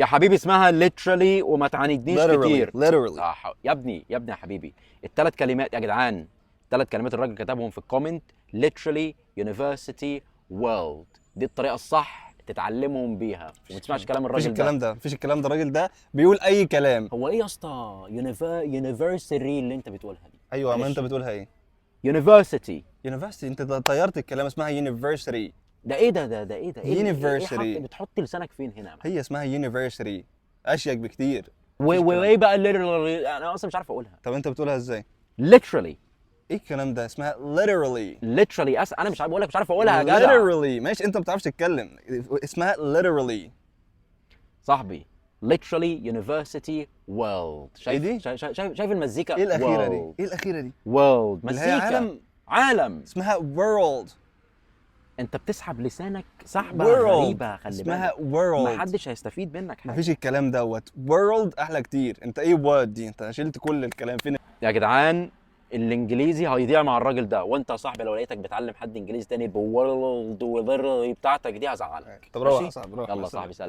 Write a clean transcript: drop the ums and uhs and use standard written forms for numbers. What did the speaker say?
يا حبيبي اسمها literally وما تعاندنيش كتير. literally. يا ابني يا حبيبي، الثلاث كلمات يا جدعان، الثلاث كلمات الراجل كتبهم في الكومنت: literally university world. دي الطريقه الصح تتعلمهم بيها وما تسمعش كلام الراجل ده. مفيش الكلام ده، الراجل ده بيقول اي كلام. هو ايه يا اسطى university اللي انت بتقولها دي؟ ايوه، ما انت بتقولها ايه؟ university. انت طيرت الكلام، اسمها university. ده ايه ده ايه ده؟ University. بتحط لسانك فين هنا يا هي اسمها university، اشيك بكتير. وايه بقى literally؟ انا اصلا مش عارف اقولها. طب انت بتقولها ازاي؟ literally. ايه الكلام ده؟ اسمها literally. انا مش عارف بقول لك، مش عارف اقولها يا جدع. literally ماشي، انت ما بتعرفش تتكلم، اسمها literally. صاحبي literally university world. شايف دي؟ شايف المزيكا؟ ايه الاخيره دي؟ world. ايه الاخيره دي؟ world اللي هي مزيكا. عالم. اسمها world. انت بتسحب لسانك سحبه world. غريبه، خلي اسمها بالك world. محدش هيستفيد منك حاجه. مفيش الكلام دوت، world احلى كتير. انت ايه word دي؟ انت شلت كل الكلام فين؟ يا جدعان الانجليزي هيضيع مع الراجل ده، وانت يا صاحبي لو لقيتك بتعلم حد انجليزي تاني بورلد وذر بتاعتك دي هزعلك. طب روح ماشي؟ يا صاحبي، روح. يلا صاحبي سلام.